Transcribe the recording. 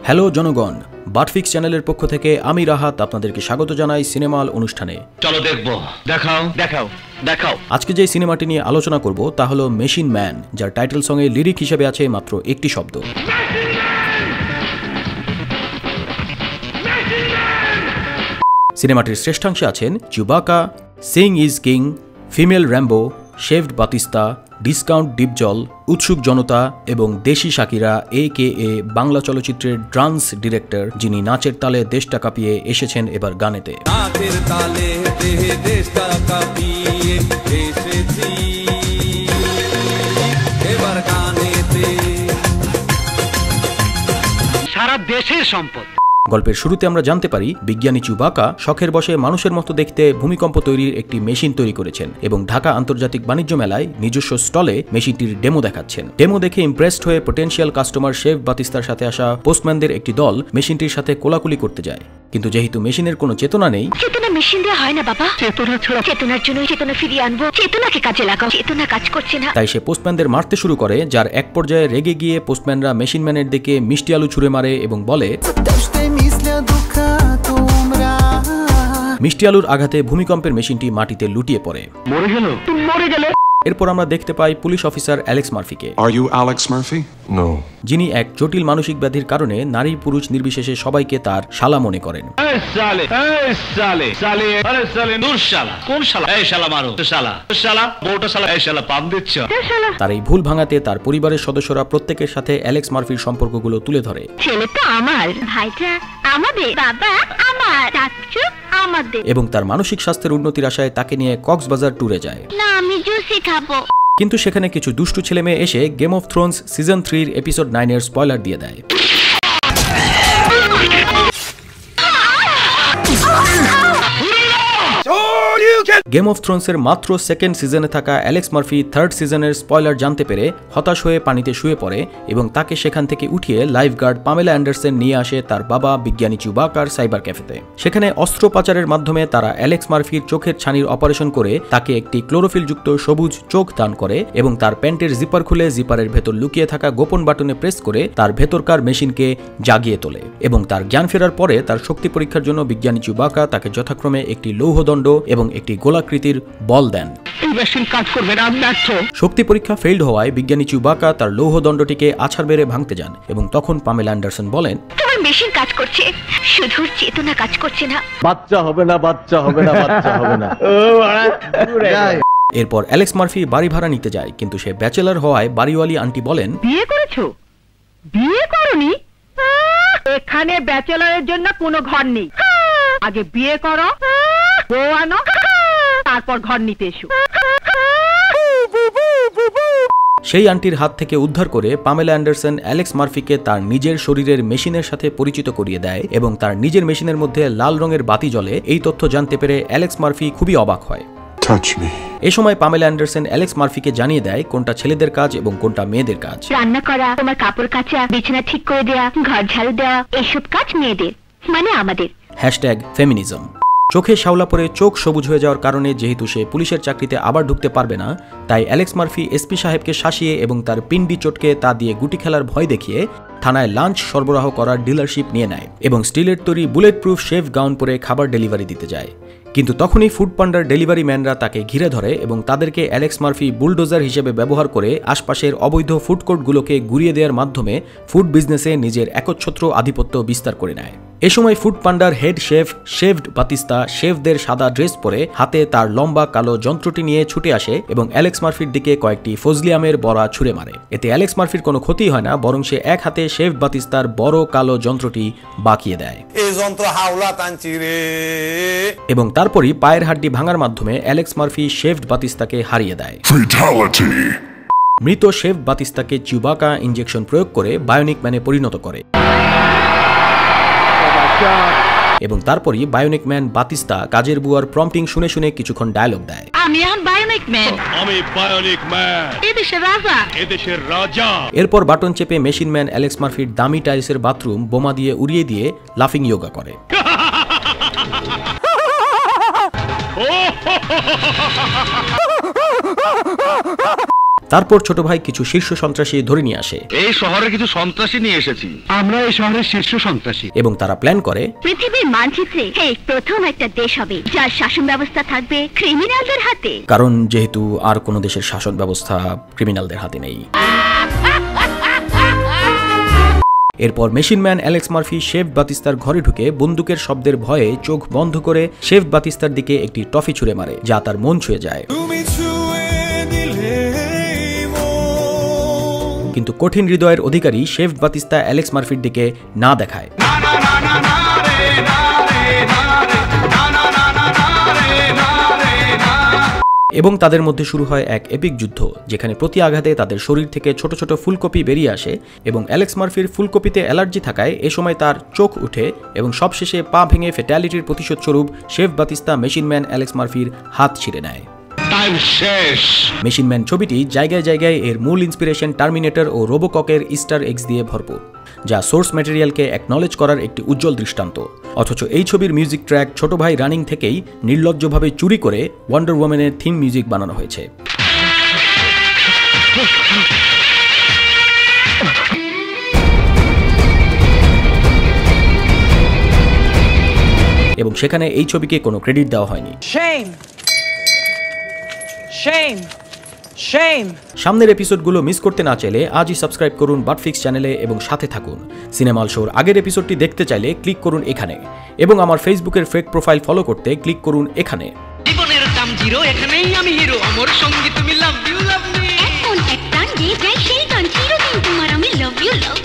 Hello জনগণ, বাটফিক্স চ্যানেলের পক্ষ থেকে আমি রাহাত আপনাদেরকে স্বাগত জানাই সিনেমাল অনুষ্ঠানে। চলো দেখবো, দেখাও দেখাও দেখাও। আজকে যে সিনেমাটি নিয়ে আলোচনা করব তা হলো মেশিন ম্যান, যার টাইটেল সঙ্গে লিরিক হিসেবে আছে মাত্র একটি শব্দ। সিনেমাটির শ্রেষ্ঠাংশে আছেন Chewbacca, Singh is king, female Rambo, shaved Batista, discount Dipjol, উৎসুক জনতা এবং দেশি শাকিরা AKA বাংলা চলচ্চিত্রের ডান্স ডিরেক্টর, যিনি নাচের তালে দেশটা কাঁপিয়ে এসেছেন এবার গানেতে। সারা দেশের সম্পদ। গল্পের শুরুতে আমরা জানতে পারি বিজ্ঞানী চিউবাকা শখের বশে মানুষের মতো দেখতে ভূমিকম্প তৈরির একটি মেশিন তৈরি করেছেন এবং ঢাকা আন্তর্জাতিক বাণিজ্য মেলায় নিজস্ব স্টলে মেশিনটির ডেমো দেখাচ্ছেন। ডেমো দেখে ইমপ্রেসড হয়ে পটেনশিয়াল কাস্টমার শেভ বাতিস্তার সাথে আসা পোস্টম্যানদের একটি দল মেশিনটির সাথে কোলাকুলি করতে যায়, কিন্তু যেহেতু মেশিনের কোনো চেতনা নেই, চেতনা মেশিন দিয়ে হয় না বাবা, চেতনা ছাড়া চেতনার জন্য চেতনা ফিরিয়ে আনবো, চেতনাকে কাজে লাগাও, চেতনা কাজ করছে না। তাই সে পোস্টম্যানদের মারতে শুরু করে, যার এক পর্যায়ে রেগে গিয়ে পোস্টম্যানরা মেশিন ম্যানের দিকে মিষ্টি আলু ছুঁড়ে মারে এবং বলে মিষ্টি আলুর আঘাতে ভূমিকম্পের মেশিনটি মাটিতে লুটিয়ে পড়ে। মরে গেল। এরপর আমরা দেখতে পাই পুলিশ অফিসার অ্যালেক্স মার্ফিকে। Are you Alex Murphy? No. যিনি এক জটিল মানসিক ব্যাধির কারণে নারী পুরুষ নির্বিশেষে সবাইকে তার শালা মনে করেন। তার এই ভুল ভাঙাতে তার পরিবারের সদস্যরা প্রত্যেকের সাথে অ্যালেক্স মার্ফির সম্পর্কগুলো তুলে ধরে। ছেলে তো আমার, ভাইটা আমাদের, বাবা আমার, চাচু আমাদের। এবং তার মানসিক স্বাস্থ্যের উন্নতির আশায় তাকে নিয়ে কক্সবাজার ট্যুরে যায়। না, আমি জুসি খাবো। কিন্তু সেখানে কিছু দুষ্টু ছেলে মেয়ে এসে game of Thrones season 3 episode 9 এর স্পয়লার দিয়ে দেয়। গেম অফ থ্রোনসের মাত্র সেকেন্ড সিজনে থাকা অ্যালেক্স মার্ফি থার্ড সিজনের স্পয়লার জানতে পেরে হতাশ হয়ে পানিতে শুয়ে পড়ে এবং তাকে সেখান থেকে উঠিয়ে লাইফগার্ড পামেলা অ্যান্ডারসন নিয়ে আসে তার বাবা বিজ্ঞানী চিউবাকার সাইবার ক্যাফেতে। সেখানে অস্ত্র পাচারের মাধ্যমে তারা অ্যালেক্স মার্ফির চোখের ছানির অপারেশন করে তাকে একটি ক্লোরোফিলযুক্ত সবুজ চোখ দান করে এবং তার প্যান্টের জিপার খুলে জিপারের ভেতর লুকিয়ে থাকা গোপন বাটনে প্রেস করে তার ভেতরকার মেশিনকে জাগিয়ে তোলে এবং তার জ্ঞান ফেরার পরে তার শক্তি পরীক্ষার জন্য বিজ্ঞানী চিউবাকা তাকে যথাক্রমে একটি লৌহদণ্ড এবং একটি গোলাকৃতির বল দেন। শক্তি পরীক্ষা ফেইল্ড হওয়ায় বিজ্ঞানী চিউবাকা তার লৌহদণ্ডটিকে আছাড় মেরে ভাঙতে যান এবং তখন পামেলা অ্যান্ডারসন বলেন, তোমার মেশিন কাজ করছে, শুধু চেতনা কাজ করছে না। বাচ্চা হবে না, বাচ্চা হবে না, বাচ্চা হবে না। এরপর অ্যালেক্স মার্ফি বাড়ি ভাড়া নিতে যায়, কিন্তু সে ব্যাচেলর হওয়ায় বাড়িওয়ালি আন্টি বলেন, বিয়ে করেছো? বিয়ে করনি? এখানে ব্যাচেলরের জন্য কোনো ঘর নেই, আগে বিয়ে করো, বউ আনো, তারপর ঘর নিতে এসো। সেই আন্টির হাত থেকে উদ্ধার করে পামেলা অ্যান্ডারসন অ্যালেক্স মার্ফিকে তার নিজের শরীরের মেশিনের সাথে পরিচিত করিয়ে দেয় এবং তার নিজের মেশিনের মধ্যে লাল রঙের বাতি জ্বলে। এই তথ্য জানতে পেরে অ্যালেক্স মার্ফি খুবই অবাক হয়। এ সময় পামেলা অ্যান্ডারসন অ্যালেক্স মার্ফিকে জানিয়ে দেয় কোনটা ছেলেদের কাজ এবং কোনটা মেয়েদের কাজ। রান্না করা, তোমার কাপড় কাচা, বিছানা ঠিক করে দেওয়া, ঘর ঝাড়ু দেওয়া, এসব কাজ মেয়েদের, মানে আমাদের। #ফেমিনিজম। চোখে শাওলা পরে চোখ সবুজ হয়ে যাওয়ার কারণে যেহেতু সে পুলিশের চাকরিতে আবার ঢুকতে পারবে না, তাই অ্যালেক্স মার্ফি এসপি সাহেবকে শাসিয়ে এবং তার পিন্ডি চটকে তা দিয়ে গুটি খেলার ভয় দেখিয়ে থানায় লাঞ্চ সরবরাহ করার ডিলারশিপ নিয়ে নেয় এবং স্টিলের তৈরি বুলেট প্রুফ শেফ গাউন পরে খাবার ডেলিভারি দিতে যায়। কিন্তু তখনই ফুড পান্ডার ডেলিভারি ম্যানরা তাকে ঘিরে ধরে এবং তাদেরকে অ্যালেক্স মার্ফি বুলডোজার হিসেবে ব্যবহার করে আশপাশের অবৈধ ফুড কোর্টগুলোকে গুড়িয়ে দেওয়ার মাধ্যমে ফুড বিজনেসে নিজের একচ্ছত্র আধিপত্য বিস্তার করে নেয়। এ সময় ফুড পান্ডার হেড শেফ শেভড বাতিস্তা শেফদের সাদা ড্রেস পরে হাতে তার লম্বা কালো যন্ত্রটি নিয়ে ছুটে আসে এবং অ্যালেক্স মার্ফির দিকে কয়েকটি ফজলিয়ামের বড়া ছুঁড়ে মারে। এতে অ্যালেক্স মার্ফির কোনো ক্ষতি হয় না, বরং সে এক হাতে শেফ বাতিস্তার বড় কালো যন্ত্রটি বাঁকিয়ে দেয় এবং তারপরই পায়ের হাড্ডি ভাঙার মাধ্যমে অ্যালেক্স মার্ফি শেফড বাতিস্তাকে হারিয়ে দেয়। মৃত শেফ বাতিস্তাকে চিউবাকা ইনজেকশন প্রয়োগ করে বায়োনিক ম্যানে পরিণত করে এবং তারপরই বায়োনিক ম্যান বাতিস্তা কাজের বুয়ার প্রম্পটিং শুনে শুনে কিছুক্ষণ ডায়লগ দেয়। আমি বায়োনিক ম্যান, আমি বায়োনিক ম্যান, এদেশের রাজা, এদেশের রাজা। এরপর বাটন চেপে মেশিন ম্যান অ্যালেক্স মার্ফির দামি টাইলসের বাথরুম বোমা দিয়ে উড়িয়ে দিয়ে লাফিং ইয়োগা করে। তারপর ছোট ভাই কিছু শীর্ষ সন্ত্রাসী ধরে নিয়ে আসে। এই শহরে কিছু সন্ত্রাসী নিয়ে এসেছি, আমরা এই শহরের শীর্ষ সন্ত্রাসী। এবং তারা প্ল্যান করে পৃথিবীর মানচিত্রে প্রথম একটা দেশ হবে যার শাসন ব্যবস্থা থাকবে ক্রিমিনালদের হাতে। কারণ যেহেতু আর কোনো দেশের শাসন ব্যবস্থা ক্রিমিনালদের হাতে নেই। এরপর মেশিনম্যান অ্যালেক্স মার্ফি শেফ বাতিস্তার ঘরে ঢুকে বন্দুকের শব্দের ভয়ে চোখ বন্ধ করে শেফ বাতিস্তার দিকে একটি টফি ছুঁড়ে মারে, যা তার মন ছুঁয়ে যায়। কিন্তু কঠিন হৃদয়ের অধিকারী শেফ বাতিস্তা অ্যালেক্স মার্ফির দিকে না দেখায় এবং তাদের মধ্যে শুরু হয় এক এপিক যুদ্ধ, যেখানে প্রতি আঘাতে তাদের শরীর থেকে ছোট ছোট ফুলকপি বেরিয়ে আসে এবং অ্যালেক্স মার্ফির ফুলকপিতে অ্যালার্জি থাকায় এ সময় তার চোখ উঠে এবং সবশেষে পা ভেঙে ফ্যাটালিটির প্রতিশোধস্বরূপ শেফ বাতিস্তা মেশিনম্যান অ্যালেক্স মার্ফির হাত ছিঁড়ে নেয়। মেশিনম্যান ছবিটি জায়গায় জায়গায় এর মূল ইন্সপিরেশন টার্মিনেটর ও রোবোককের ইস্টার এগস দিয়ে ভরপুর, যা সোর্স ম্যাটেরিয়ালকে অ্যাকনলেজ করার একটি উজ্জ্বল দৃষ্টান্ত। অথচ এই ছবির মিউজিক ট্র্যাক ছোট ভাই রানিং থেকেই নির্লজ্জভাবে চুরি করে ওয়ান্ডার ওয়াম্যানের থিম মিউজিক বানানো হয়েছে। এবং সেখানে এই ছবিকে কোনো ক্রেডিট দেওয়া হয়নি। সামনের এপিসোডগুলো মিস করতে না চাইলে আজই সাবস্ক্রাইব করুন বাটফিক্স চ্যানেলে এবং সাথে থাকুন। সিনেমাল শোর আগের এপিসোডটি দেখতে চাইলে ক্লিক করুন এখানে এবং আমার ফেসবুকের ফেক প্রোফাইল ফলো করতে ক্লিক করুন এখানে। জীবনের দাম জিরো, এখানেই আমি হিরো, আমার সঙ্গে তুমি লাভ ইউ লাভ মি। এক প্রাণ যে যায় সেই গান চিরদিন তোমার আমি লাভ ইউ লাভ